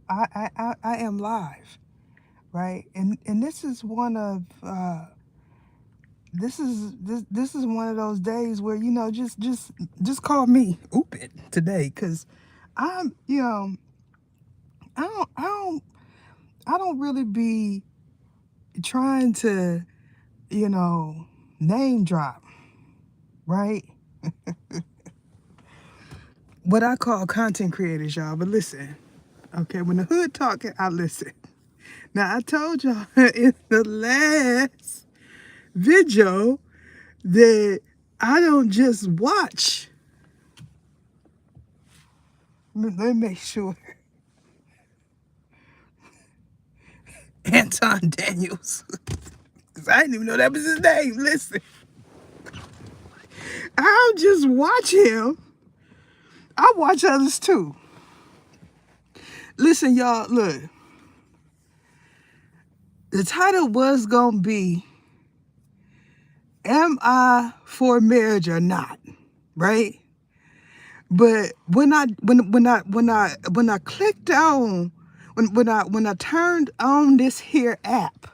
I am live, right? And this is one of this is one of those days where just call me Oopit today, cause I'm I don't I don't really be trying to you know name drop, right? What I call content creators, y'all. But listen, okay, when the hood talking, I listen. Now I told y'all in the last video that I don't just watch. Let me make sure. Anton Daniels. Because I didn't even know that was his name. Listen, I don't just watch him. I watch others too. Listen, y'all, look. The title was going to be, Am I for marriage or not? Right? But when I clicked on when I turned on this here app,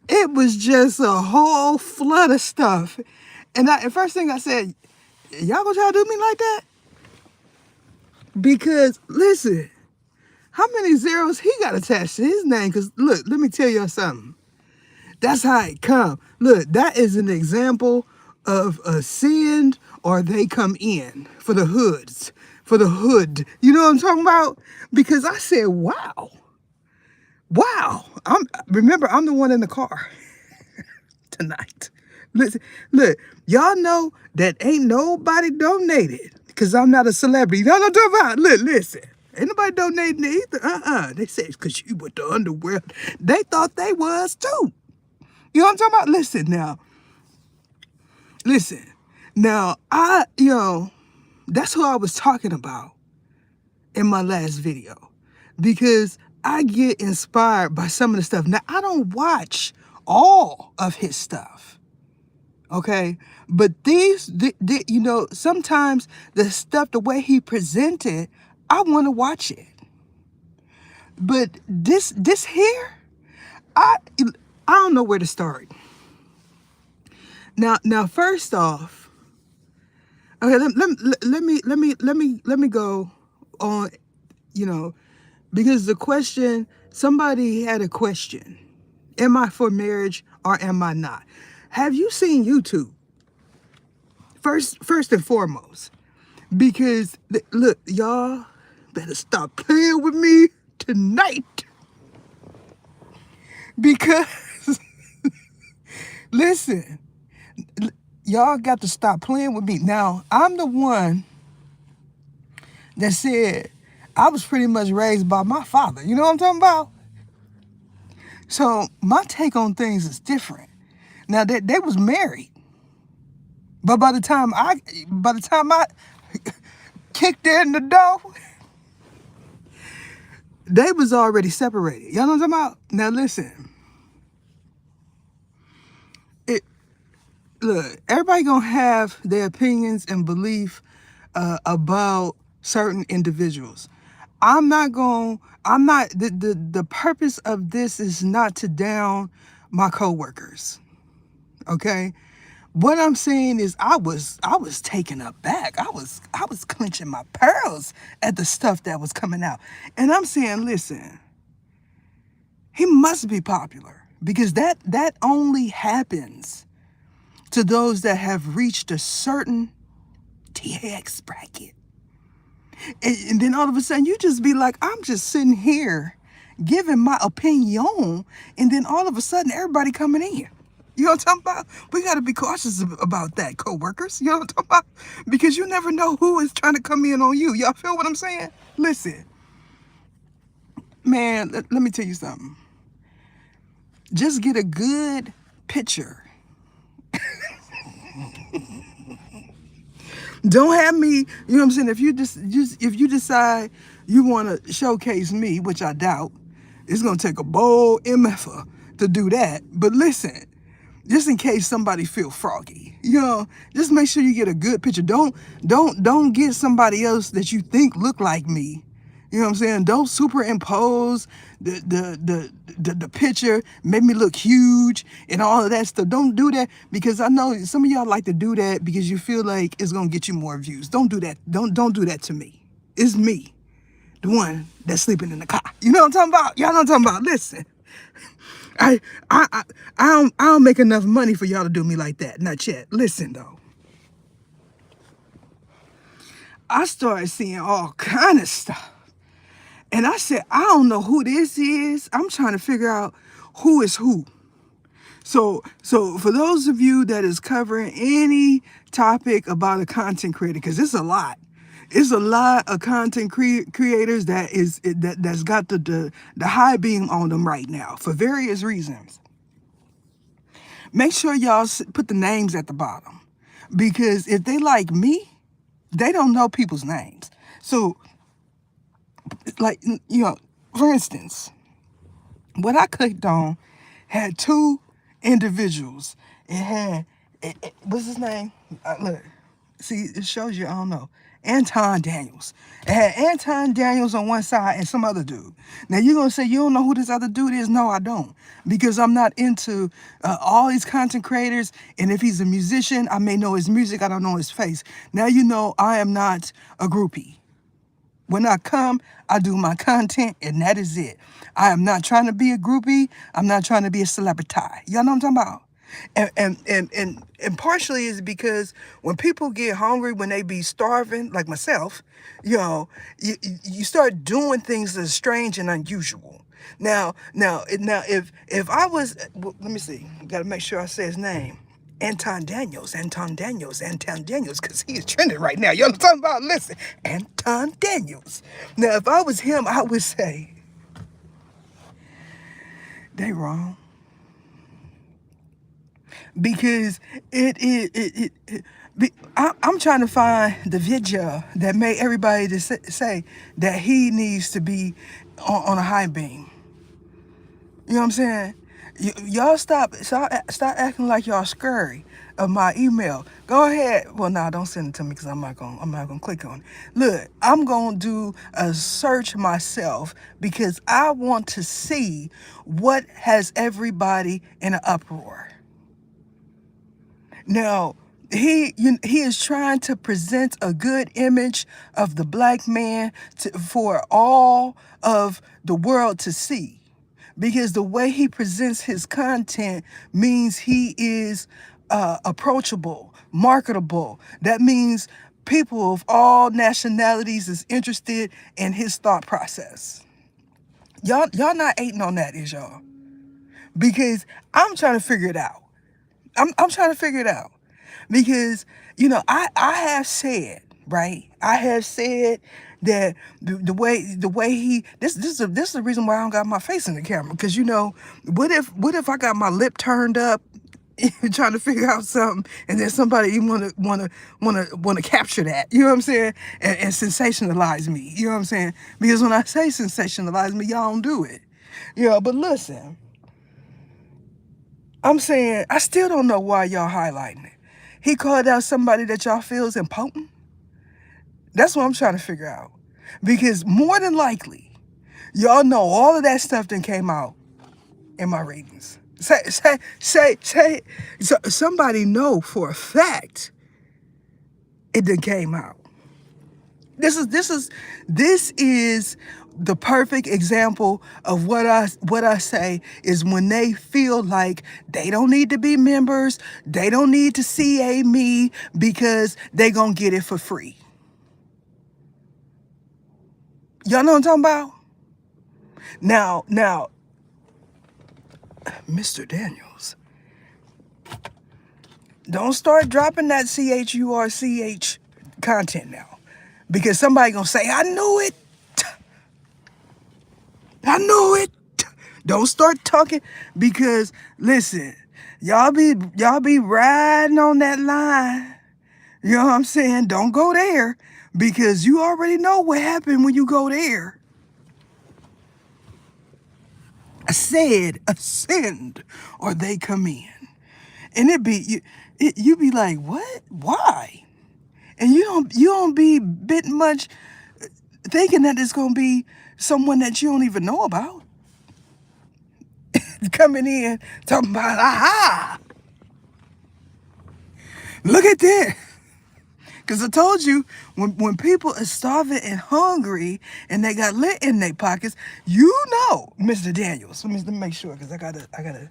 it was just a whole flood of stuff. And the first thing I said, y'all gonna try to do me like that? Because listen, how many zeros he got attached to his name? Because look, let me tell y'all something. That's how it come. Look, that is an example of a send or they come in for the hoods, for the hood. You know what I'm talking about? Because I said, wow, wow. I'm the one in the car tonight. Listen, look, y'all know that ain't nobody donated because I'm not a celebrity. You know what I'm talking about? Look, listen. Ain't nobody donating either. They said it's because you with the underworld. They thought they was too. You know what I'm talking about? Listen. Now, that's who I was talking about in my last video because I get inspired by some of the stuff. Now, I don't watch all of his stuff, okay? But sometimes the stuff, the way he presented, I want to watch it. But this here, I don't know where to start. Now, first off, okay, let me go on, because somebody had a question. Am I for marriage or am I not? Have you seen YouTube? First and foremost, because look, y'all better stop playing with me tonight. Because listen, y'all got to stop playing with me. Now, I'm the one that said I was pretty much raised by my father. You know what I'm talking about? So my take on things is different. Now they was married, but by the time I kicked in the door, they was already separated. Y'all know what I'm talking about? Now listen, look, everybody gonna have their opinions and belief about certain individuals. The purpose of this is not to down my coworkers. Okay? What I'm saying is I was taken aback. I was clenching my pearls at the stuff that was coming out. And I'm saying, listen, he must be popular because that only happens to those that have reached a certain TX bracket. And then all of a sudden you just be like, I'm just sitting here giving my opinion, and then all of a sudden everybody coming in. You know what I'm talking about? We got to be cautious about that, co-workers. You know what I'm talking about? Because you never know who is trying to come in on you. Y'all feel what I'm saying? Listen, man, let me tell you something. Just get a good picture. Don't have me, you know what I'm saying? If you decide you want to showcase me, which I doubt, it's going to take a bold MFer to do that. But listen, just in case somebody feel froggy, just make sure you get a good picture. Don't get somebody else that you think look like me. You know what I'm saying? Don't superimpose the picture, make me look huge and all of that stuff. Don't do that, because I know some of y'all like to do that because you feel like it's gonna get you more views. Don't do that. Don't do that to me. It's me, the one that's sleeping in the car. You know what I'm talking about? Y'all know what I'm talking about. Listen, I I I, I don't make enough money for y'all to do me like that. Not yet. Listen though, I started seeing all kind of stuff. And I said, I don't know who this is. I'm trying to figure out who is who. So for those of you that is covering any topic about a content creator, because it's a lot. It's a lot of content creators that's got the high beam on them right now for various reasons. Make sure y'all put the names at the bottom, because if they like me, they don't know people's names. So, like, for instance, what I clicked on had two individuals. It had, what's his name? Look, see, it shows you, I don't know. Anton Daniels. It had Anton Daniels on one side and some other dude. Now you're going to say, you don't know who this other dude is? No, I don't. Because I'm not into all these content creators. And if he's a musician, I may know his music. I don't know his face. Now you know I am not a groupie. When I come, I do my content, and that is it. I am not trying to be a groupie. I'm not trying to be a celebrity. Y'all know what I'm talking about? And partially is because when people get hungry, when they be starving, like myself, you start doing things that's strange and unusual. Now, if I was, well, let me see. Got to make sure I say his name. Anton Daniels, because he is trending right now. You know what I'm talking about? Listen, Anton Daniels. Now, if I was him, I would say, they wrong. Because I'm trying to find the video that made everybody to say that he needs to be on a high beam. You know what I'm saying? Y'all stop acting like y'all scurry of my email. Go ahead. Well, no, don't send it to me, because I'm not gonna click on it. Look, I'm gonna do a search myself, because I want to see what has everybody in an uproar. Now, he is trying to present a good image of the black man for all of the world to see, because the way he presents his content means he is approachable, marketable. That means people of all nationalities is interested in his thought process. Y'all not hating on that, is y'all? Because I'm trying to figure it out. I'm trying to figure it out, because I have said, right. I have said that the way he this is the reason why I don't got my face in the camera, because what if I got my lip turned up trying to figure out something, and then somebody want to capture that, you know what I'm saying, and sensationalize me, you know what I'm saying, because when I say sensationalize me, y'all don't do it, but listen. I'm saying, I still don't know why y'all highlighting it. He called out somebody that y'all feel is impotent. That's what I'm trying to figure out. Because more than likely, y'all know all of that stuff that came out in my ratings. Somebody know for a fact it done came out. This is the perfect example of what I say is when they feel like they don't need to be members, they don't need to CA me, because they gonna get it for free. Y'all know what I'm talking about? Now, Mr. Daniels, don't start dropping that CHURCH content now, because somebody gonna say, I knew it. I knew it. Don't start talking, because listen, y'all be riding on that line. You know what I'm saying? Don't go there, because you already know what happened when you go there. I said ascend or they come in. And you be like, what? Why? And you don't be bit much thinking that it's going to be someone that you don't even know about coming in talking about, aha, look at this. Because I told you, when people are starving and hungry and they got lint in their pockets, you know, Mr. Daniels. Let me make sure, because let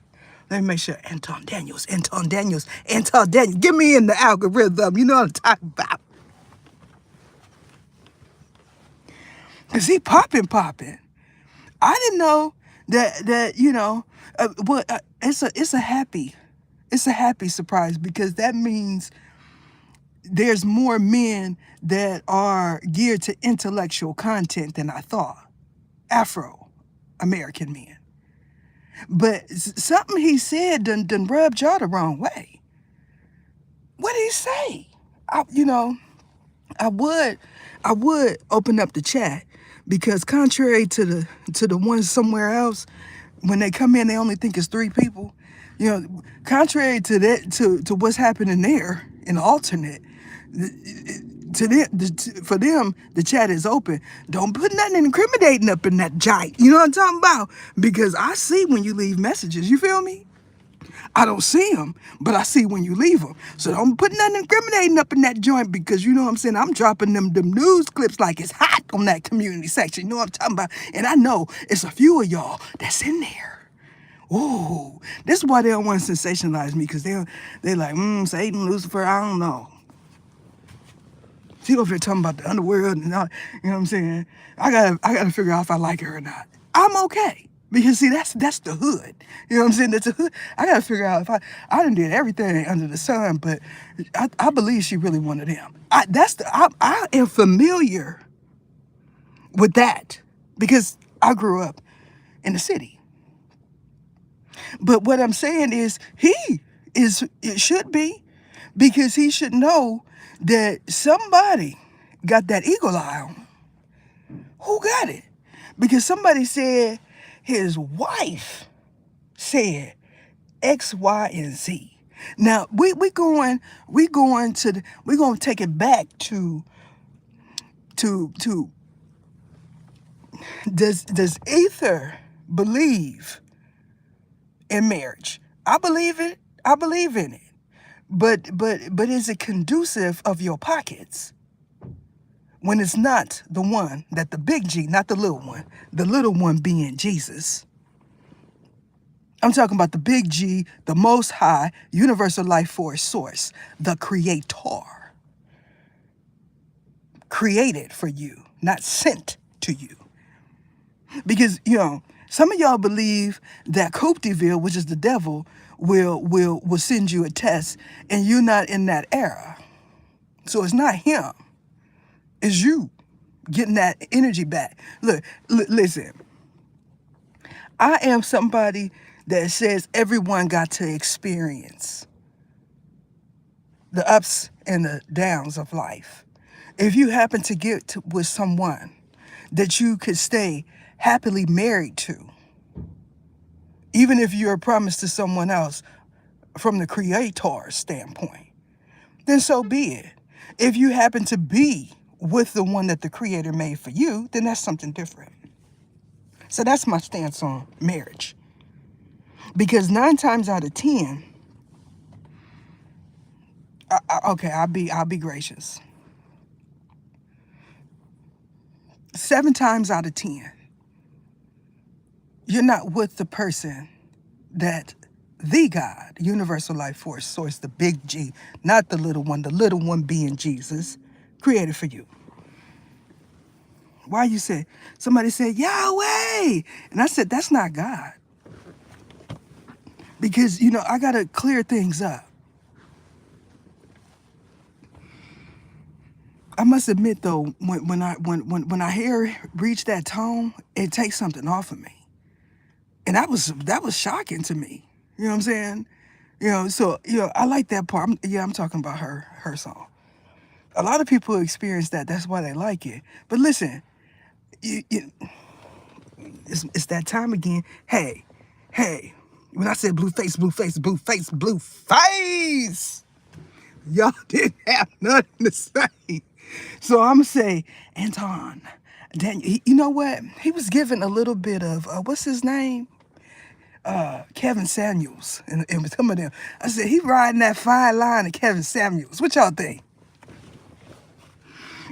me make sure. Anton Daniels. Get me in the algorithm. You know what I'm talking about. Because he popping. I didn't know that it's a happy surprise, because that means there's more men that are geared to intellectual content than I thought. Afro-American men. But something he said done rubbed y'all the wrong way. What did he say? I would open up the chat, because contrary to the ones somewhere else, when they come in, they only think it's 3 people. Contrary to that, to what's happening there in the alternate, for them, the chat is open. Don't put nothing incriminating up in that giant. You know what I'm talking about? Because I see when you leave messages. You feel me? I don't see them, but I see when you leave them. So don't put nothing incriminating up in that joint, because you know what I'm saying? I'm dropping them news clips like it's hot on that community section. You know what I'm talking about? And I know it's a few of y'all that's in there. Ooh, this is why they don't want to sensationalize me, because they like, Satan, Lucifer, I don't know. She over here talking about the underworld and all, you know what I'm saying? I gotta figure out if I like her or not. I'm okay. Because see, that's the hood. You know what I'm saying? That's the hood. I gotta figure out if I done did everything under the sun, but I believe she really one of them. I am familiar with that, because I grew up in the city. But what I'm saying is, it should be, because he should know that somebody got that eagle eye on him. Who got it? Because somebody said his wife said X, Y, and Z. Now we're going to take it back to does Ether believe in marriage? I believe it. I believe in it. But is it conducive of your pockets when it's not the one, that the big G, not the little one being Jesus? I'm talking about the big G, the most high, universal life force source, the creator. Created for you, not sent to you. Because, some of y'all believe that Coupe de Ville, which is the devil, will send you a test, and you're not in that era. So it's not him. It's you getting that energy back. Look, listen. I am somebody that says everyone got to experience the ups and the downs of life. If you happen to get with someone that you could stay happily married to, even if you're promised to someone else from the creator's standpoint, then so be it. If you happen to be with the one that the creator made for you, then that's something different. So that's my stance on marriage. Because 9 times out of 10, I'll be gracious. 7 times out of 10, you're not with the person that the God, universal life force source, the big G, not the little one being Jesus, created for you. Why you say? Somebody said, Yahweh. And I said, that's not God. Because, I got to clear things up. I must admit, though, when I hear reach that tone, it takes something off of me. And that was shocking to me. You know what I'm saying? So, I like that part. I'm talking about her song. A lot of people experience that. That's why they like it. But listen, it's that time again. Hey, when I said blue face, y'all didn't have nothing to say. So I'm going to say, Anton, Then you know what? He was given a little bit of what's his name? Kevin Samuels and with some of them. I said he riding that fine line of Kevin Samuels. What y'all think?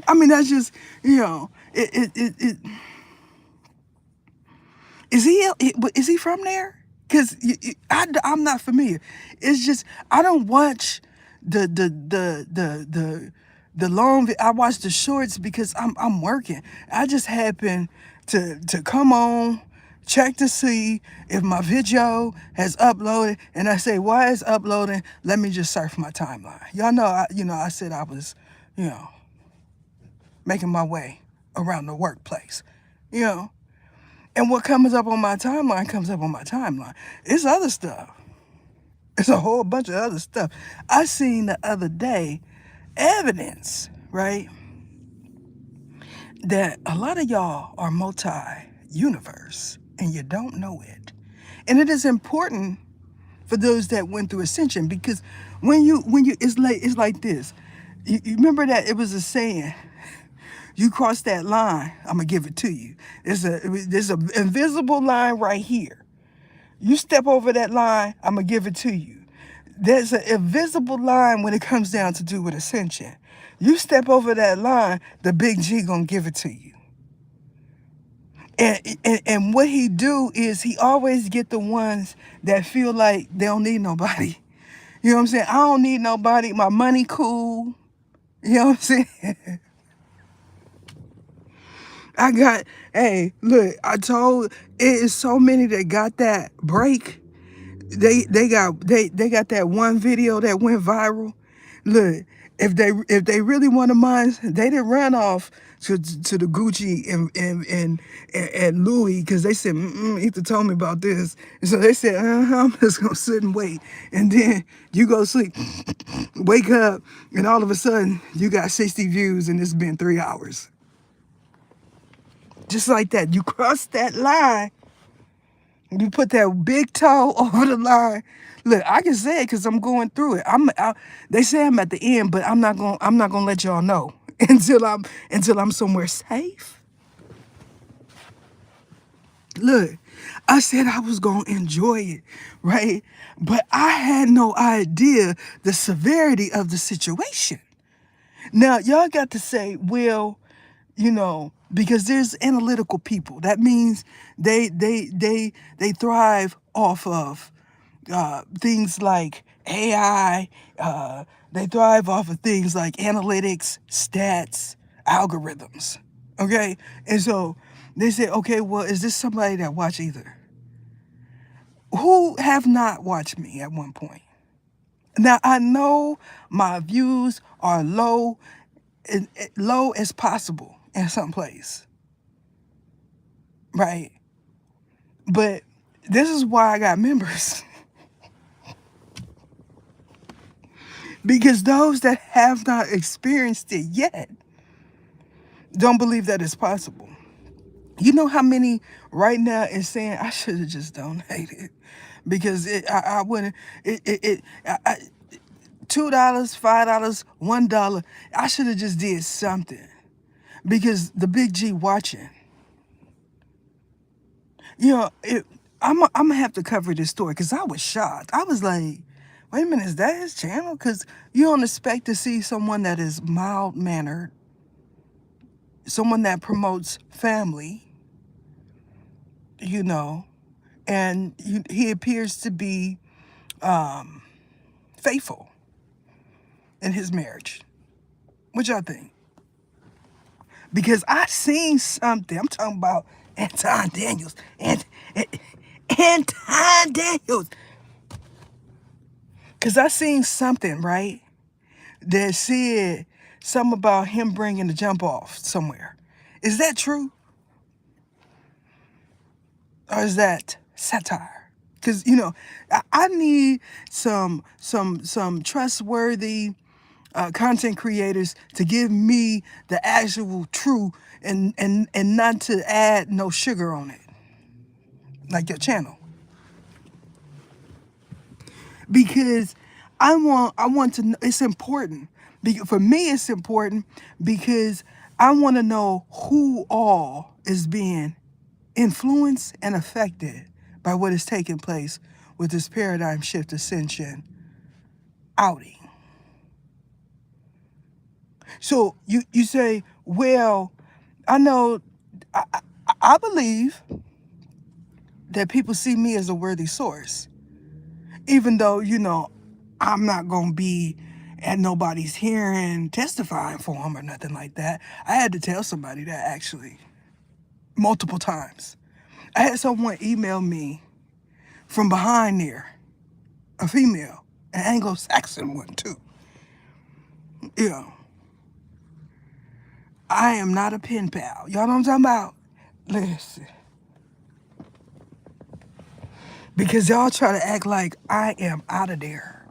I mean, that's just is he from there? Because I'm not familiar. It's just I don't watch the long. I watch the shorts because I'm working. I just happen to come on, check to see if my video has uploaded, and I say why it's uploading. Let me just surf my timeline. Y'all know I said I was you know making my way around the workplace, you know. And what comes up on my timeline comes up on my timeline. It's other stuff. It's a whole bunch of other stuff. I seen the other day evidence, right, that a lot of y'all are multi-universe and you don't know it. And it is important for those that went through ascension because when you it's like this. You remember that it was a saying, you cross that line, I'm gonna give it to you. There's a invisible line right here. You step over that line, I'm gonna give it to you. There's an invisible line when it comes down to do with ascension. You step over that line, the big G gonna give it to you. And what he do is he always get the ones that feel like they don't need nobody. You know what I'm saying? I don't need nobody. My money cool. You know what I'm saying? Hey, look, I told it is so many that got that break. They got that one video that went viral. Look, if they really want to mind, they didn't run off to the Gucci and Louis because they said Ether told me about this, and so they said I'm just gonna sit and wait, and then you go sleep, wake up, and all of a sudden you got 60 views and it's been 3 hours. Just like that, you cross that line. You put that big toe over the line. Look, I can say it because I'm going through it. They say I'm at the end, but I'm not going. I'm not gonna let y'all know until I'm somewhere safe. Look, I said I was gonna enjoy it, right? But I had no idea the severity of the situation. Now y'all got to say, well, because there's analytical people. That means they thrive off of things like AI. They thrive off of things like analytics, stats, algorithms. Okay, and so they say, okay, well, is this somebody that watch either? Who have not watched me at one point? Now I know my views are low as possible in some place, right? But this is why I got members. Because those that have not experienced it yet don't believe that it's possible. You know how many right now is saying I should have just donated because I wouldn't $2, $5, $1. I should have just did something because the big G watching. You know, I'm gonna have to cover this story because I was shocked. I was like, wait a minute, is that his channel? Because you don't expect to see someone that is mild mannered, someone that promotes family, and he appears to be faithful in his marriage. What y'all think? Because I seen something. I'm talking about Anton Daniels. Anton Daniels. Because I seen something, right, that said something about him bringing the jump off somewhere. Is that true? Or is that satire? Because, I need some trustworthy content creators to give me the actual true and not to add no sugar on it, like your channel. Because I want to know, it's important. For me, it's important because I want to know who all is being influenced and affected by what is taking place with this paradigm shift ascension outing. So you say, well, I know, I believe that people see me as a worthy source, even though, I'm not going to be at nobody's hearing testifying for them or nothing like that. I had to tell somebody that actually multiple times. I had someone email me from behind there, a female, an Anglo-Saxon one too. I am not a pen pal. Y'all know what I'm talking about? Listen. Because y'all try to act like I am out of there.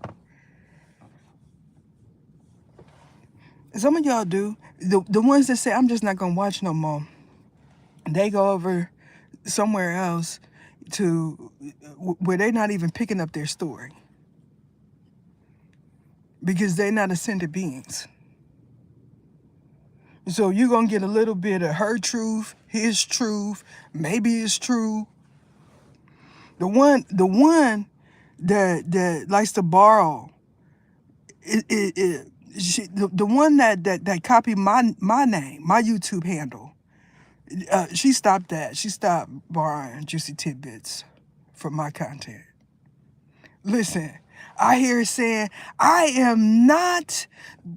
Some of y'all do. The ones that say, I'm just not going to watch no more, they go over somewhere else to where they're not even picking up their story. Because they're not ascended beings. So you're going to get a little bit of her truth, his truth, maybe it's true. The one that likes to borrow, the one that copied my name, my YouTube handle, she stopped that. She stopped borrowing juicy tidbits from my content. Listen, I hear her saying, I am not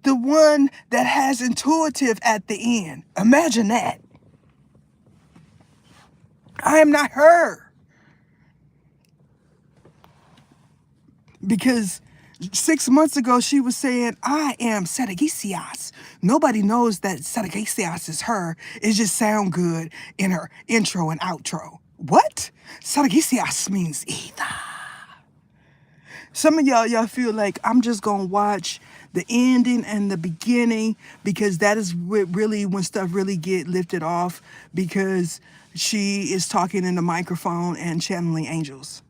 the one that has intuitive at the end. Imagine that. I am not her. Because 6 months ago, she was saying, I am Sadagesias. Nobody knows that Sadagesias is her. It just sound good in her intro and outro. What? Sadagesias means either. Some of y'all feel like I'm just going to watch the ending and the beginning because that is really when stuff really get lifted off, because she is talking in the microphone and channeling angels.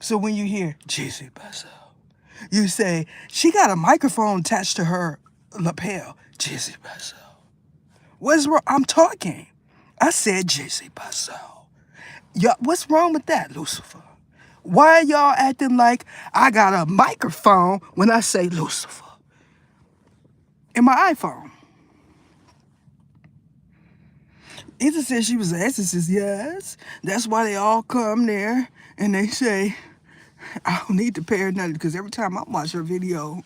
So when you hear Jesse Basso, you say, she got a microphone attached to her lapel. Jesse Basso. What's wrong? I'm talking. I said Jesse Basso. What's wrong with that, Lucifer? Why are y'all acting like I got a microphone when I say Lucifer in my iPhone? Either said she was an exorcist, yes. That's why they all come there and they say, I don't need to pay her nothing, because every time I watch her video,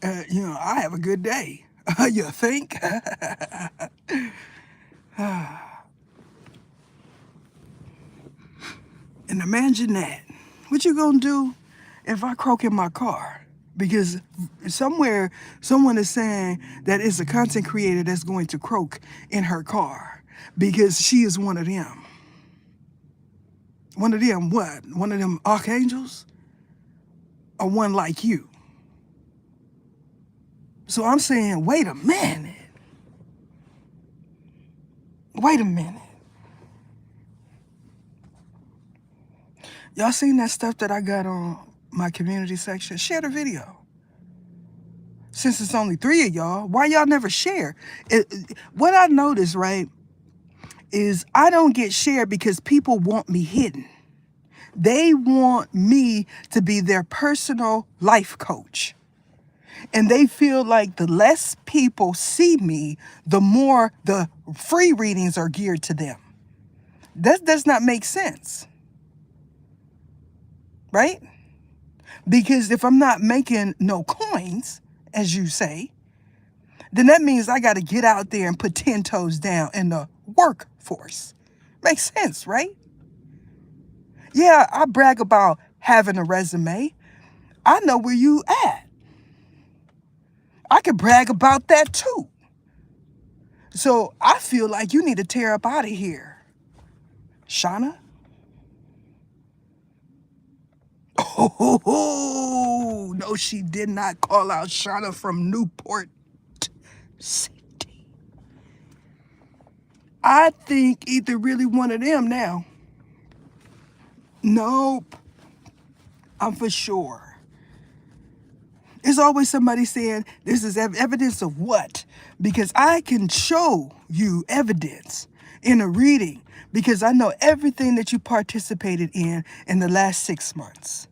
I have a good day. You think? And imagine that. What you gonna do if I croak in my car? Because somewhere, someone is saying that it's a content creator that's going to croak in her car because she is one of them. One of them what? One of them archangels? Or one like you? So I'm saying, wait a minute. Wait a minute. Y'all seen that stuff that I got on my community section? Share the video. Since it's only 3 of y'all, why y'all never share? What I noticed, right, is I don't get shared because people want me hidden. They want me to be their personal life coach. And they feel like the less people see me, the more the free readings are geared to them. That does not make sense. Right? Because if I'm not making no coins, as you say, then that means I got to get out there and put 10 toes down in the workforce. Makes sense, right? Yeah, I brag about having a resume. I know where you at. I can brag about that too. So I feel like you need to tear up out of here. Shauna? Oh, no, she did not call out Shauna from Newport City. I think either really one of them now. Nope. I'm for sure. It's always somebody saying, this is evidence of what? Because I can show you evidence in a reading because I know everything that you participated in the last 6 months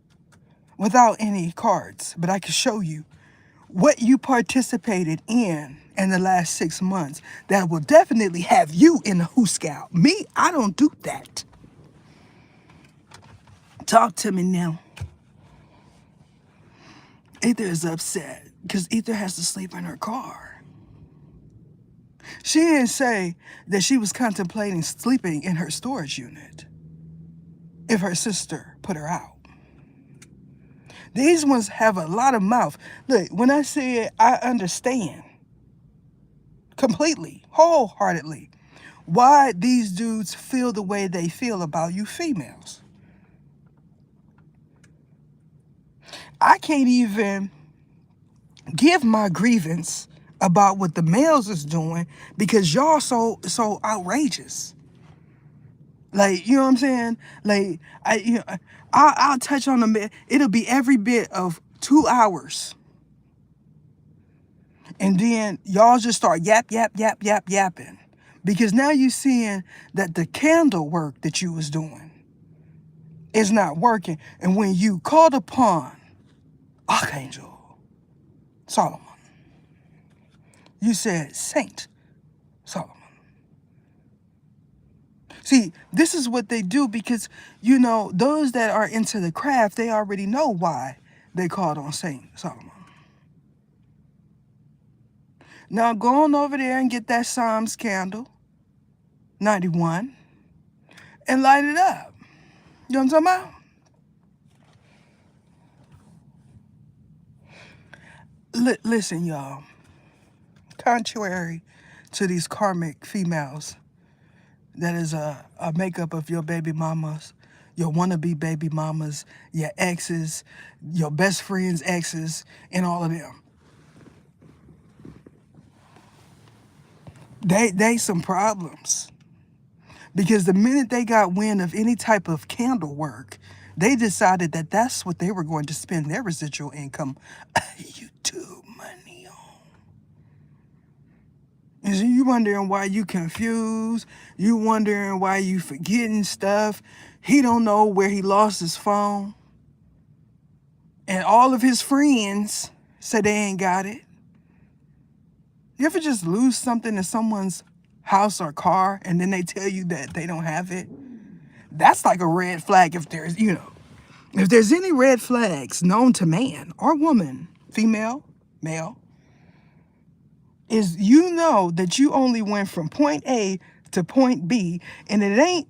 without any cards. But I can show you what you participated in the last 6 months that will definitely have you in the Who Scout. Me, I don't do that. Talk to me now. Ether is upset because Ether has to sleep in her car. She didn't say that she was contemplating sleeping in her storage unit if her sister put her out. These ones have a lot of mouth. Look, when I say it, I understand completely, wholeheartedly, why these dudes feel the way they feel about you females. I can't even give my grievance about what the males is doing because y'all so outrageous. Like, you know what I'm saying? Like, I'll touch on them. It'll be every bit of 2 hours. And then y'all just start yapping. Because now you're seeing that the candle work that you was doing is not working. And when you called upon Archangel Solomon, you said Saint Solomon. See, this is what they do because, you know, those that are into the craft, they already know why they called on Saint Solomon. Now go on over there and get that Psalms candle, 91, and light it up. You know what I'm talking about? Listen, y'all. Contrary to these karmic females, that is a makeup of your baby mamas, your wannabe baby mamas, your exes, your best friends' exes, and all of them. They some problems. Because the minute they got wind of any type of candle work, they decided that that's what they were going to spend their residual income YouTube money on. And so you wondering why you confused. You wondering why you forgetting stuff. He don't know where he lost his phone. And all of his friends say they ain't got it. You ever just lose something in someone's house or car and then they tell you that they don't have it? That's like a red flag if there's, you know, if there's any red flags known to man or woman, female, male, is you know that you only went from point A to point B and it ain't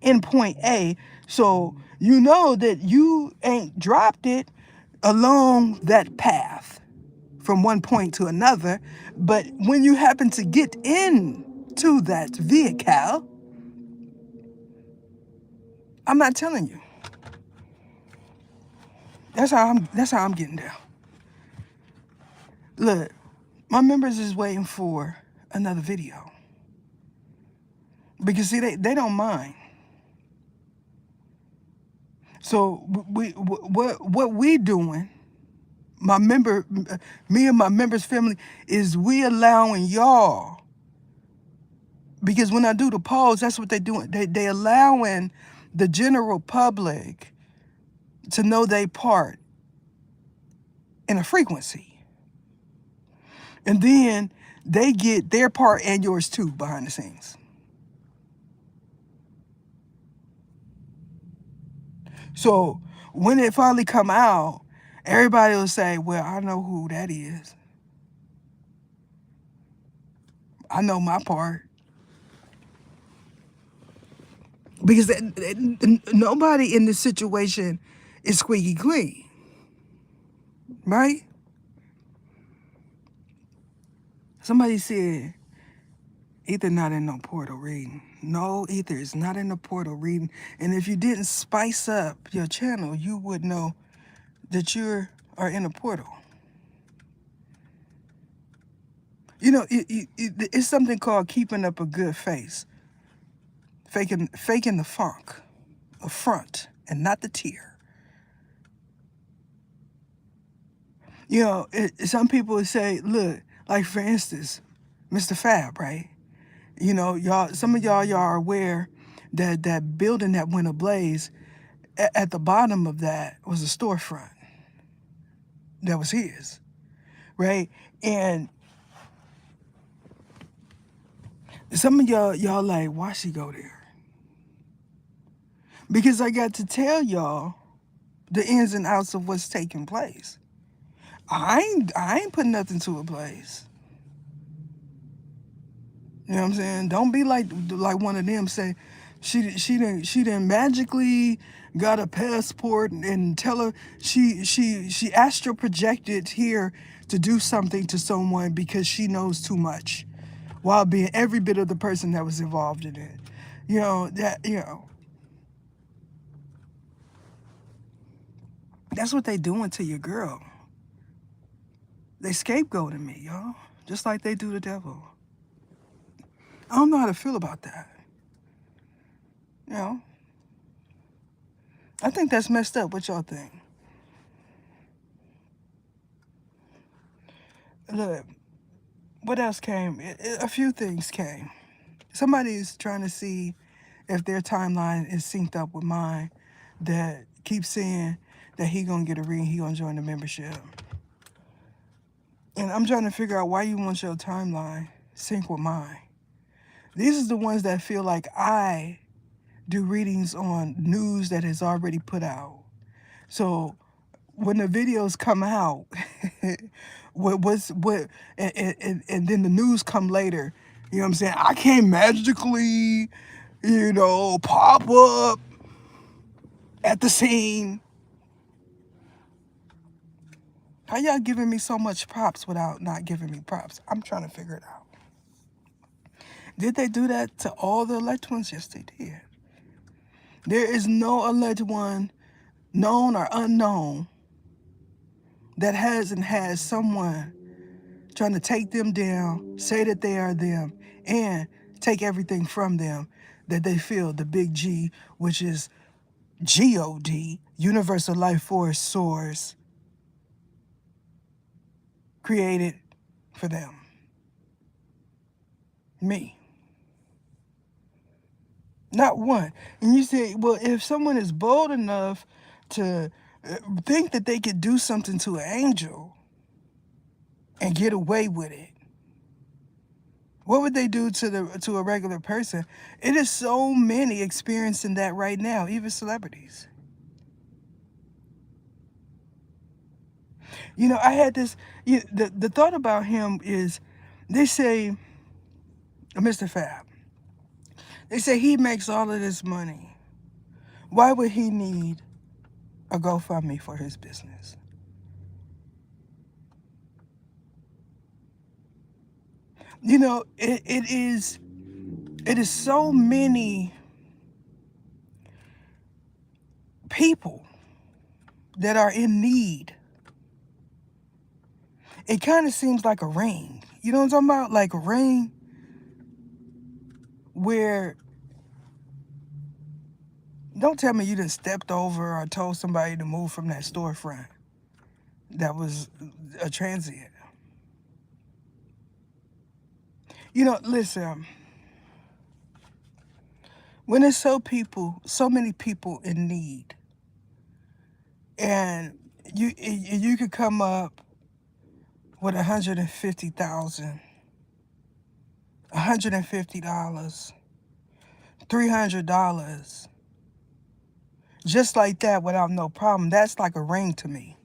in point A. So you know that you ain't dropped it along that path from one point to another. But when you happen to get into that vehicle, I'm not telling you. That's how I'm getting down. Look, my members is waiting for another video. Because see, they don't mind. So what we doing, me and my members' family, is we allowing y'all. Because when I do the polls, that's what they doing. They allowing the general public to know they part in a frequency. And then they get their part and yours too behind the scenes. So when it finally come out, everybody will say, well, I know who that is. I know my part. Because nobody in this situation is squeaky clean. Right? Somebody said, Ether not in no portal reading. No, Ether is not in the portal reading. And if you didn't spice up your channel, you would know that you are in a portal. You know, it's something called keeping up a good face. Faking the funk, a front, and not the tear. You know, some people would say, look, like for instance, Mr. Fab, right? You know, y'all, some of y'all are aware that that building that went ablaze, at the bottom of that was a storefront that was his, right? And some of y'all like, why she go there? Because I got to tell y'all the ins and outs of what's taking place. I ain't putting nothing to a place. You know what I'm saying? Don't be like one of them say she didn't magically got a passport and tell her she astral projected here to do something to someone because she knows too much while being every bit of the person that was involved in it. That's what they doing to your girl. They scapegoating me, y'all. Just like they do the devil. I don't know how to feel about that. You know? I think that's messed up. What y'all think? Look, what else came? A few things came. Somebody's trying to see if their timeline is synced up with mine that keeps saying that he gonna get a ring, he gonna join the membership. And I'm trying to figure out why you want your timeline sync with mine. These are the ones that feel like I do readings on news that is already put out. So when the videos come out, what and then the news come later. You know what I'm saying? I can't magically, pop up at the scene. How y'all giving me so much props without not giving me props? I'm trying to figure it out. Did they do that to all the alleged ones? Yes, they did. There is no alleged one, known or unknown, that hasn't had someone trying to take them down, say that they are them, and take everything from them that they feel the big G, which is God, Universal Life Force Source, created for them. Me. Not one. And you say, well, if someone is bold enough to think that they could do something to an angel and get away with it, what would they do to a regular person? It is so many experiencing that right now, even celebrities. I had this. The thought about him is, they say, Mr. Fab. They say he makes all of this money. Why would he need a GoFundMe for his business? It is so many people that are in need. It kind of seems like a ring. You know what I'm talking about? Like a ring where, don't tell me you done stepped over or told somebody to move from that storefront that was a transient. Listen, when there's so many people in need, and you could come up with $150,000, $150, $300, just like that without no problem. That's like a ring to me.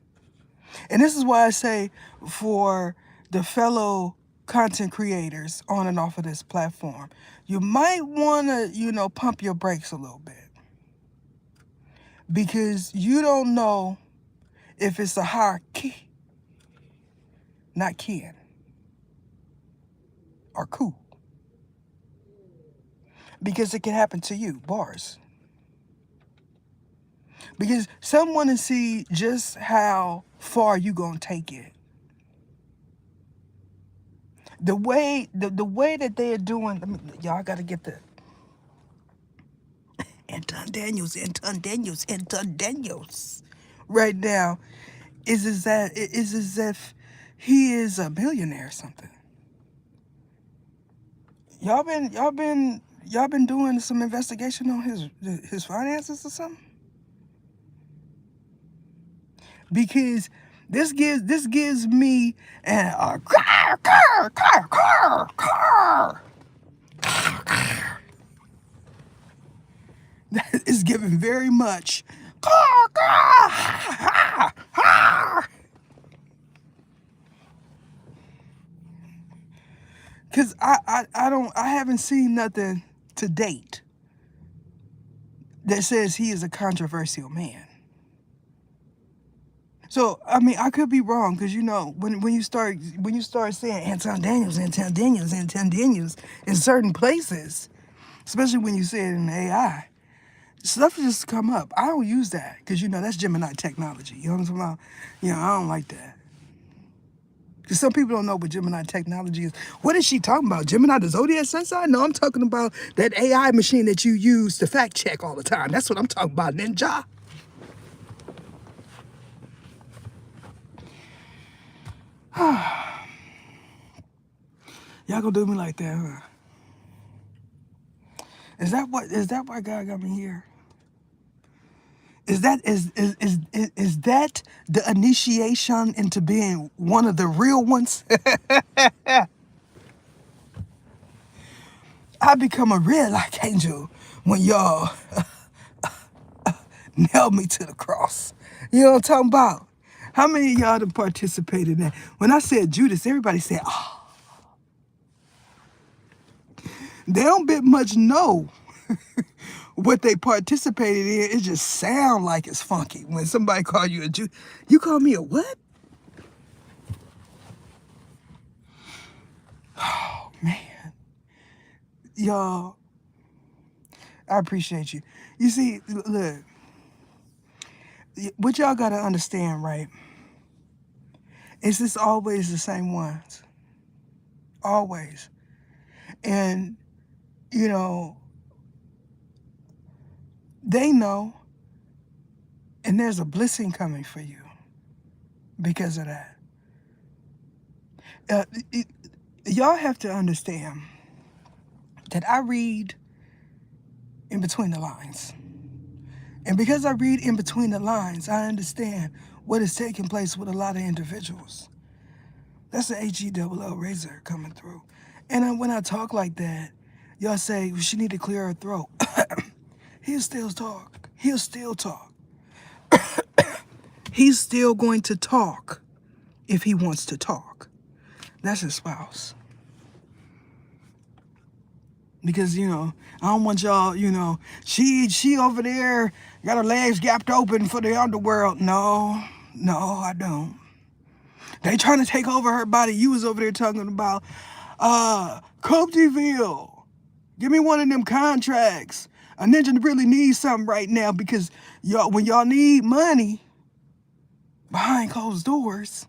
And this is why I say, for the fellow content creators on and off of this platform, you might want to, pump your brakes a little bit. Because you don't know if it's a hierarchy, not kin, or coup. Because it can happen to you, bars. Because some want to see just how far you gonna take it. The way that they are doing, y'all gotta get the Anton Daniels right now. is as if he is a billionaire or something. Y'all been doing some investigation on his finances or something? Because this gives me a car. That is giving very much car. Cause I haven't seen nothing to date that says he is a controversial man. So I mean, I could be wrong because when you start saying Anton Daniels in certain places, especially when you say it in AI, stuff just come up. I don't use that because that's Gemini technology. You know what I'm talking about? I don't like that. Because some people don't know what Gemini technology is. What is she talking about? Gemini, the Zodiac Sensei? No, I'm talking about that AI machine that you use to fact check all the time. That's what I'm talking about, Ninja. Y'all gonna do me like that, huh? Is that why God got me here? Is that the initiation into being one of the real ones? I become a real archangel when y'all nailed me to the cross. You know what I'm talking about? How many of y'all done participated in that? When I said Judas, everybody said, oh, they don't bit much know what they participated in. It just sound like it's funky. When somebody call you a Judas, you call me a what? Oh, man. Y'all, I appreciate you. You see, look, what y'all got to understand, right? Is this always the same ones? Always. And, you know, they know, and there's a blessing coming for you because of that. Uh, it, y'all have to understand that I read in between the lines. And because I read in between the lines, I understand what is taking place with a lot of individuals. That's the HELL razor coming through. And when I talk like that, y'all say, well, she need to clear her throat. He'll still talk. He'll still talk. He's still going to talk if he wants to talk. That's his spouse. Because, I don't want y'all, she over there got her legs gapped open for the underworld. No, I don't. They trying to take over her body. You was over there talking about, Cope-de-Ville. Give me one of them contracts. A ninja really needs something right now because when y'all need money behind closed doors,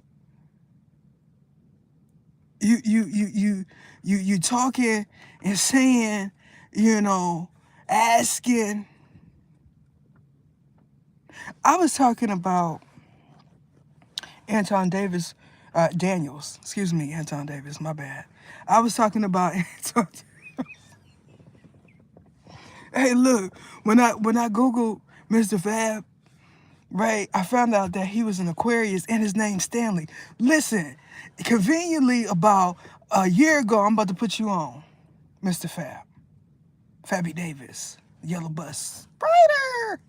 you talking and saying, asking. I was talking about Anton Davis, Daniels. Excuse me, Anton Davis. My bad. I was talking about Anton. Hey, look, when I Googled Mr. Fab, right, I found out that he was an Aquarius and his name's Stanley. Listen, conveniently about a year ago, I'm about to put you on, Mr. Fab. Fabby Davis, Yellow Bus. Brighter!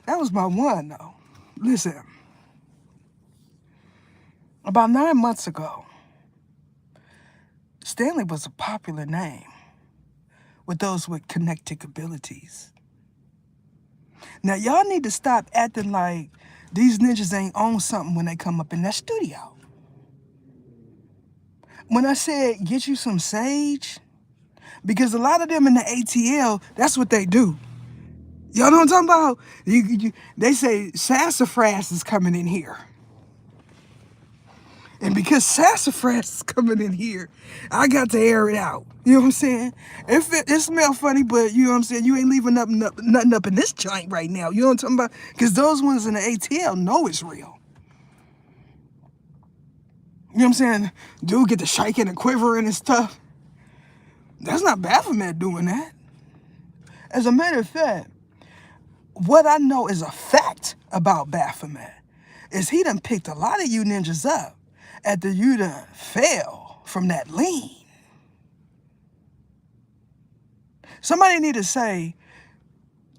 That was my one, though. Listen, about 9 months ago, Stanley was a popular name with those with connected abilities. Now, y'all need to stop acting like these ninjas ain't on something when they come up in that studio. When I said get you some sage, because a lot of them in the ATL, that's what they do. Y'all know what I'm talking about? They say sassafras is coming in here. And because sassafras is coming in here, I got to air it out. You know what I'm saying? It smells funny, but you know what I'm saying? You ain't leaving nothing up in this joint right now. You know what I'm talking about? Because those ones in the ATL know it's real. You know what I'm saying? Dude get the shaking and quivering and stuff. That's not Baphomet doing that. As a matter of fact, what I know is a fact about Baphomet is he done picked a lot of you ninjas up after you done fell from that lean. Somebody need to say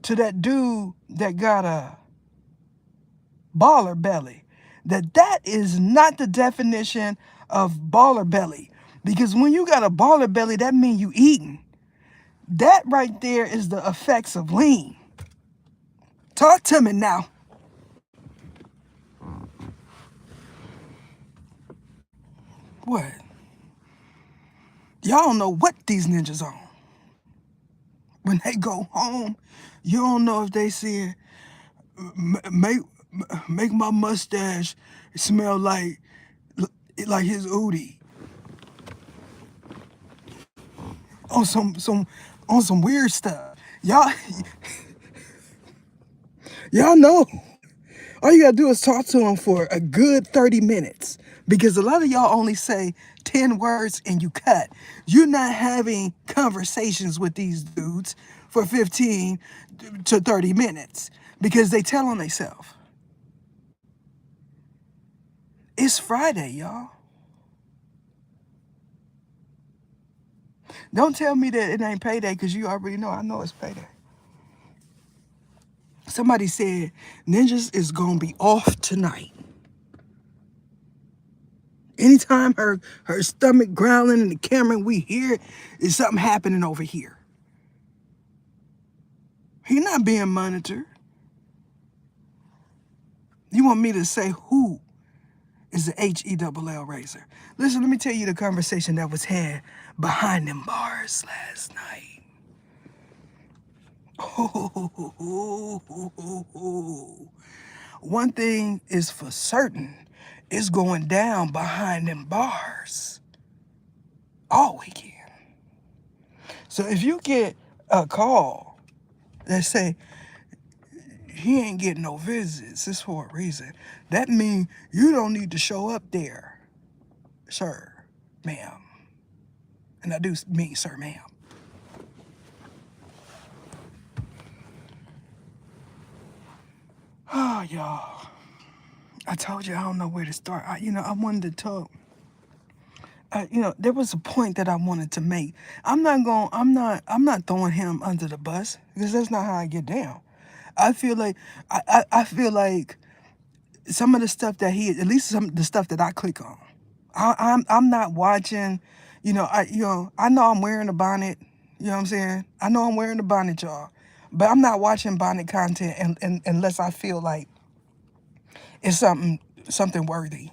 to that dude that got a baller belly that is not the definition of baller belly. Because when you got a baller belly, that means you eating. That right there is the effects of lean. Talk to me now. What? Y'all don't know what these ninjas on. When they go home, you don't know if they see make my mustache smell like his Udi on some weird stuff. Y'all know. All you gotta do is talk to them for a good 30 minutes. Because a lot of y'all only say 10 words and you cut. You're not having conversations with these dudes for 15 to 30 minutes because they tell on themselves. It's Friday, y'all. Don't tell me that it ain't payday because you already know. I know it's payday. Somebody said Ninjas is gonna be off tonight. Anytime her stomach growling in the camera and we hear it, is something happening over here. He not being monitored. You want me to say who is the HELL raiser? Listen, let me tell you the conversation that was had behind them bars last night. One thing is for certain, it's going down behind them bars all weekend. So if you get a call that say, he ain't getting no visits, it's for a reason, that means you don't need to show up there, sir, ma'am. And I do mean sir, ma'am. Oh, y'all. I told you I don't know where to start. I wanted to talk. There was a point that I wanted to make. I'm not throwing him under the bus because that's not how I get down. I feel like I feel like some of the stuff that at least some of the stuff that I click on, I'm not watching. I know I'm wearing a bonnet. You know what I'm saying? I know I'm wearing a bonnet, y'all, but I'm not watching bonnet content unless I feel like it's something worthy.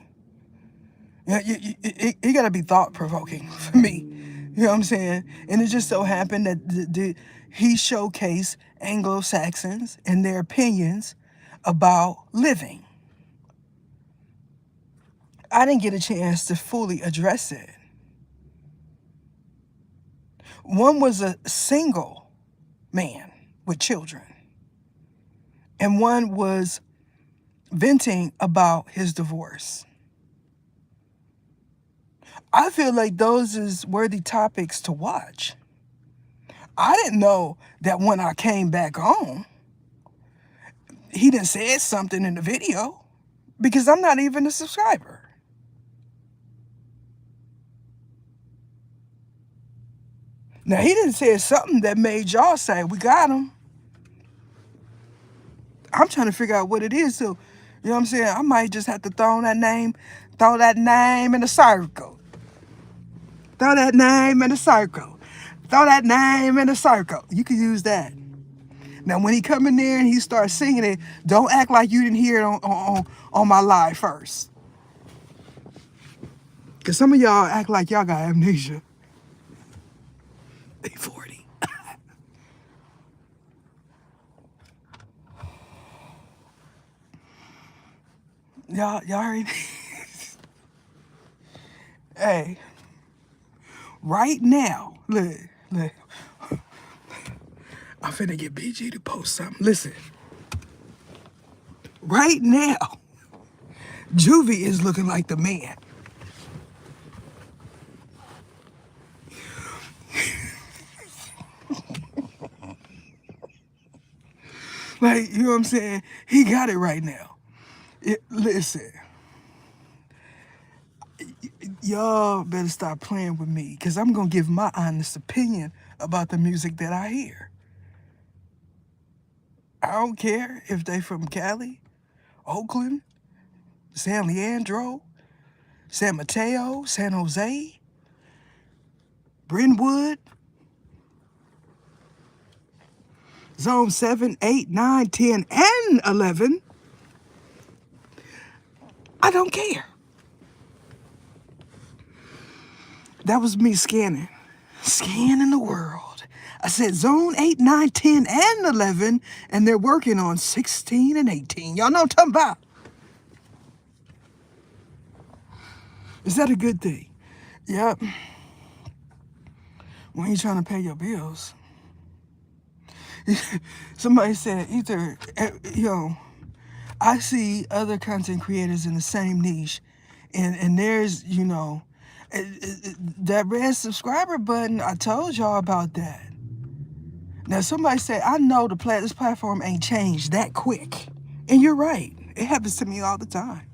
It got to be thought-provoking for me. You know what I'm saying? And it just so happened that he showcased Anglo-Saxons and their opinions about living. I didn't get a chance to fully address it. One was a single man with children, and one was venting about his divorce. I feel like those is worthy topics to watch. I didn't know that when I came back home, he done said something in the video because I'm not even a subscriber. Now, he didn't say something that made y'all say, we got him. I'm trying to figure out what it is. So, you know what I'm saying? I might just have to throw that name in a circle. Throw that name in a circle. Throw that name in a circle. You can use that. Now, when he come in there and he starts singing it, don't act like you didn't hear it on my live first. Because some of y'all act like y'all got amnesia. They 40. Y'all already... Hey, right now, look, I'm finna get BG to post something. Listen, right now, Juvie is looking like the man. Like, you know what I'm saying? He got it right now. Listen, y'all better stop playing with me because I'm going to give my honest opinion about the music that I hear. I don't care if they from Cali, Oakland, San Leandro, San Mateo, San Jose, Brentwood, Zone 7, 8, 9, 10, and 11. I don't care. That was me scanning the world. I said zone 8, 9, 10, and 11, and they're working on 16 and 18. Y'all know what I'm talking about. Is that a good thing? Yep. When you're trying to pay your bills. Somebody said either, I see other content creators in the same niche, and there's, that red subscriber button, I told y'all about that. Now, somebody said, I know this platform ain't changed that quick. And you're right. It happens to me all the time.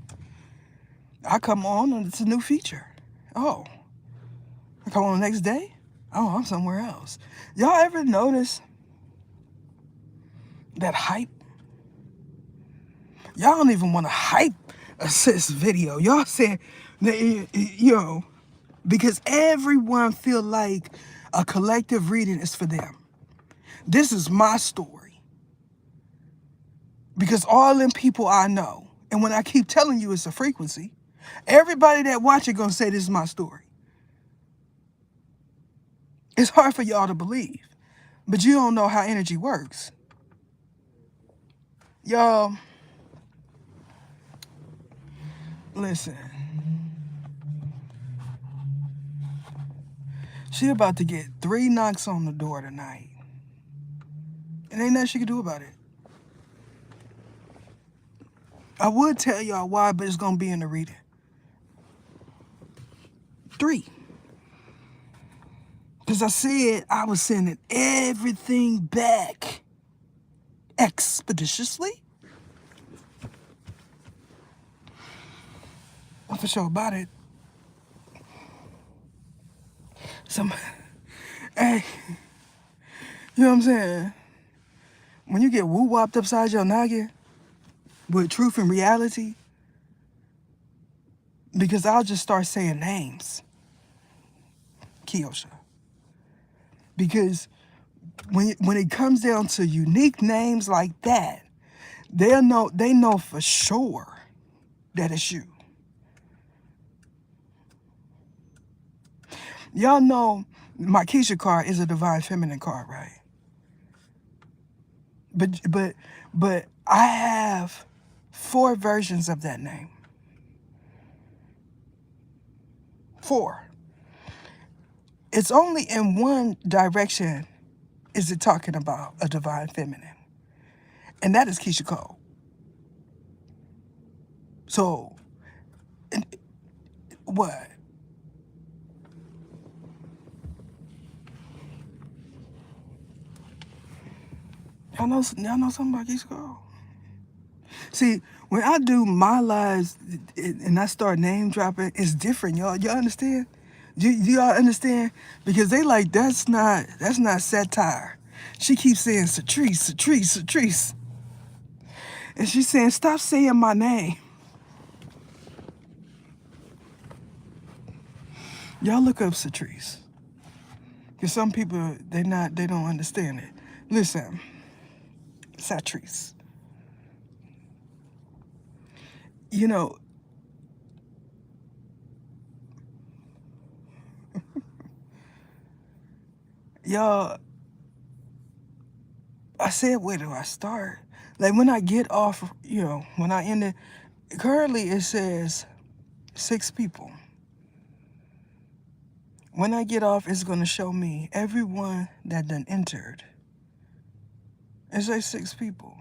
I come on and it's a new feature. Oh, I come on the next day? Oh, I'm somewhere else. Y'all ever notice that hype? Y'all don't even want to hype assist video. Y'all saying, because everyone feel like a collective reading is for them. This is my story. Because all them people I know, and when I keep telling you it's a frequency, everybody that watch it gonna say this is my story. It's hard for y'all to believe, but you don't know how energy works. Y'all, listen. She about to get 3 knocks on the door tonight. And ain't nothing she can do about it. I would tell y'all why, but it's gonna be in the reading. 3. Because I said I was sending everything back expeditiously. I'm for sure about it. Hey, you know what I'm saying? When you get woo-wopped upside your noggin with truth and reality, because I'll just start saying names. Kiosha. Because when it comes down to unique names like that, they know for sure that it's you. Y'all know my Keisha card is a divine feminine card, right? But I have 4 versions of that name. 4. It's only in one direction is it talking about a divine feminine. And that is Keisha Cole. So, what? Y'all know something about Keisha Cole? See, when I do my lives and I start name dropping, it's different, y'all. Y'all understand? Do y'all understand? Because they like, that's not satire. She keeps saying Satrice. And she's saying, stop saying my name. Y'all look up Satrice. Because some people, they don't understand it. Listen, Satrice. You know, y'all, I said, where do I start? Like when I get off, when I end it, currently it says 6 people. When I get off, it's going to show me everyone that done entered. It say 6 people.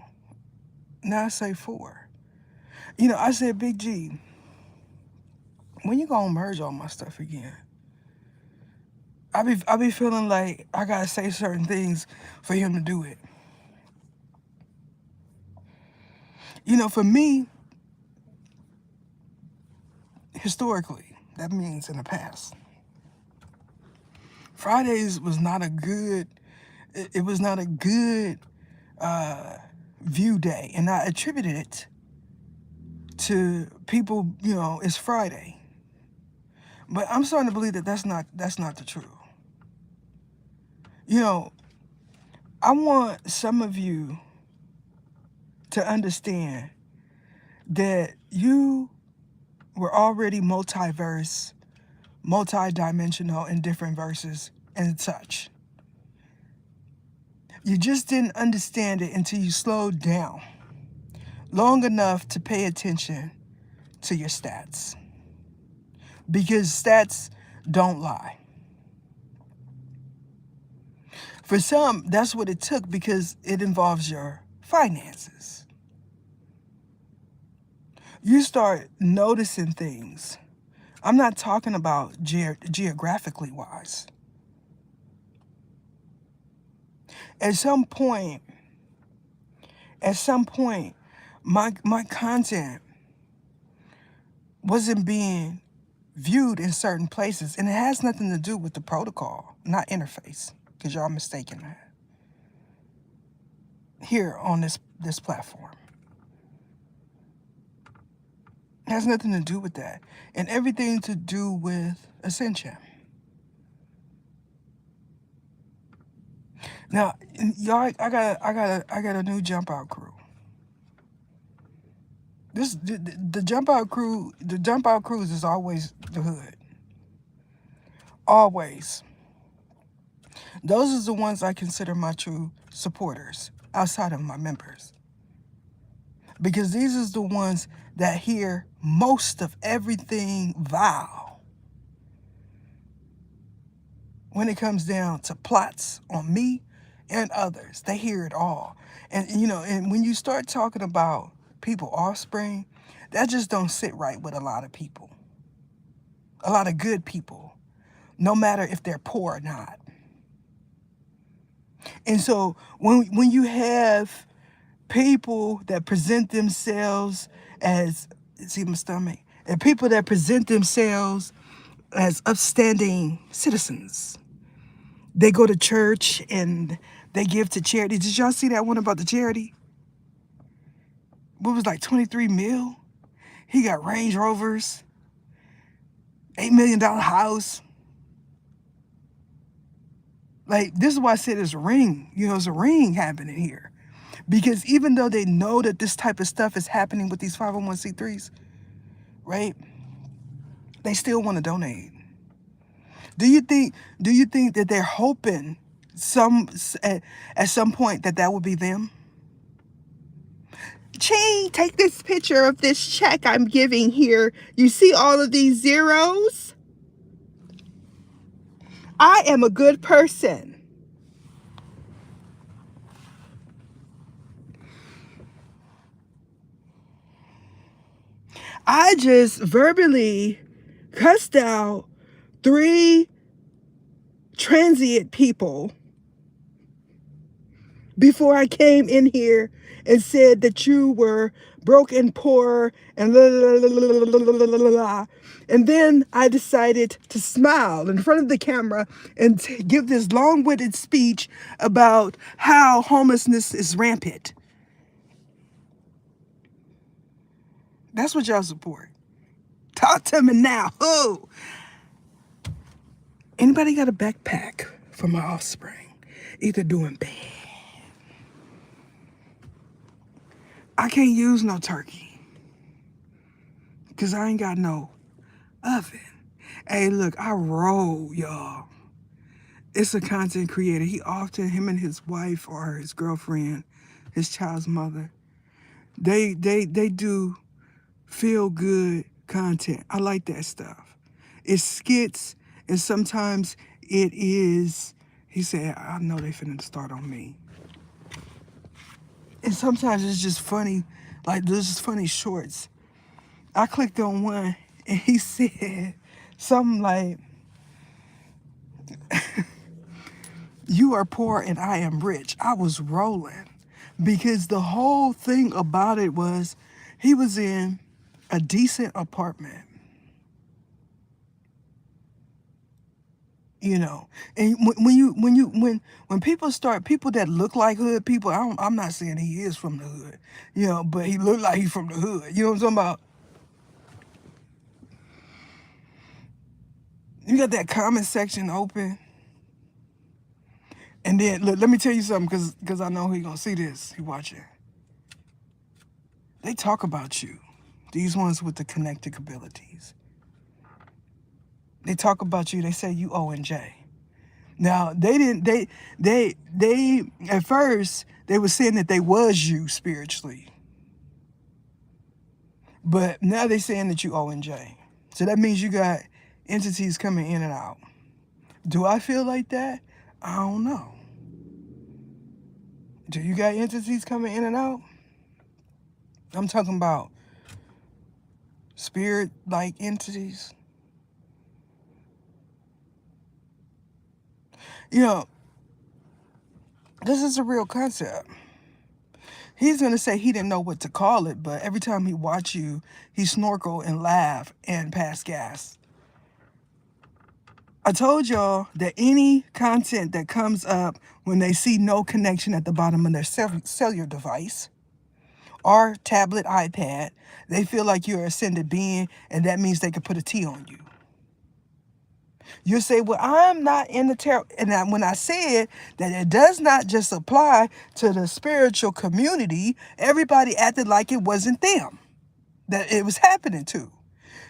Now I say 4. You know, I said, Big G, when you gonna merge all my stuff again? I be feeling like I gotta say certain things for him to do it. You know, for me, historically, that means in the past, Fridays was not a good. It was not a good view day, and I attributed it to people. You know, it's Friday, but I'm starting to believe that that's not the truth. You know, I want some of you to understand that you were already multiverse, multi-dimensional in different verses and such. You just didn't understand it until you slowed down long enough to pay attention to your stats. Because stats don't lie. For some, that's what it took because it involves your finances. You start noticing things. I'm not talking about geographically wise. At some point, my content wasn't being viewed in certain places, and it has nothing to do with the protocol, not interface, because y'all mistaken that. Here on this platform. It has nothing to do with that, and everything to do with ascension. Now, y'all, I got a new jump out crew. The jump out crew, the jump out crews is always the hood. Always. Those are the ones I consider my true supporters outside of my members. Because these are the ones that hear most of everything vile when it comes down to plots on me and others. They hear it all. And you know, and when you start talking about people offspring, that just don't sit right with a lot of people. A lot of good people, no matter if they're poor or not. And so when you have people that present themselves as, see my stomach, and people that present themselves as upstanding citizens, they go to church and they give to charity. Did y'all see that one about the charity? What was like 23 mil? He got Range Rovers, $8 million house. Like, this is why I said there's a ring. You know, there's a ring happening here. Because even though they know that this type of stuff is happening with these 501c3s, right? They still want to donate. Do you think that they're hoping at some point that would be them? Ching, take this picture of this check I'm giving here. You see all of these zeros? I am a good person. I just verbally cussed out 3 transient people before I came in here and said that you were broke and poor and la la la la la la la la. And then I decided to smile in front of the camera and give this long-winded speech about how homelessness is rampant. That's what y'all support. Talk to me now. Who? Anybody got a backpack for my offspring? Either doing bad. I can't use no turkey because I ain't got no oven. Hey, look, I roll, y'all. It's a content creator. Him and his wife or his girlfriend, his child's mother, they do feel good content. I like that stuff. It's skits And sometimes it is, he said, I know they finna start on me. And sometimes it's just funny, like there's just funny shorts. I clicked on one and he said something like, you are poor and I am rich. I was rolling because the whole thing about it was he was in a decent apartment, you know. And when people start, people that look like hood people, I'm not saying he is from the hood, you know, but he looked like he's from the hood. You know what I'm talking about? You got that comment section open. And then look, let me tell you something, because I know he gonna see this. He watching. They talk about you. These ones with the connected abilities. They talk about you. They say you O and J. Now they didn't. They at first they were saying that they was you spiritually, but now they saying that you O and J. So that means you got entities coming in and out. Do I feel like that? I don't know. Do you got entities coming in and out? I'm talking about spirit-like entities. You know, this is a real concept. He's going to say he didn't know what to call it, but every time he watch you, he snorkel and laugh and pass gas. I told y'all that any content that comes up when they see no connection at the bottom of their cellular device or tablet, iPad, they feel like you're an ascended being, and that means they can put a T on you. You say, well, I'm not in the tarot. And when I said that it does not just apply to the spiritual community, everybody acted like it wasn't them that it was happening to.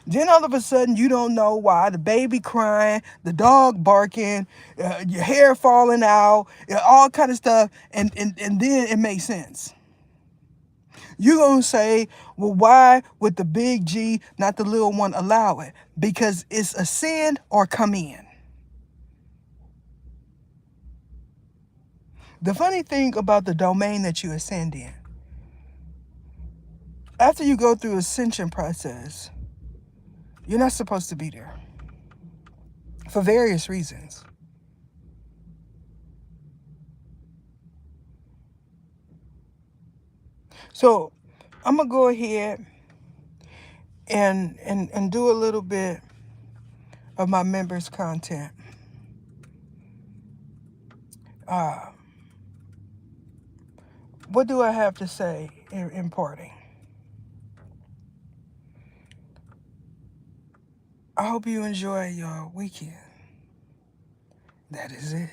Then all of a sudden, you don't know why the baby crying, the dog barking, your hair falling out, all kind of stuff. And then it makes sense. You're going to say, well, why would the big G, not the little one, allow it? Because it's ascend or come in. The funny thing about the domain that you ascend in, after you go through ascension process, you're not supposed to be there for various reasons. So I'm going to go ahead and do a little bit of my members' content. What do I have to say in parting? I hope you enjoy your weekend. That is it.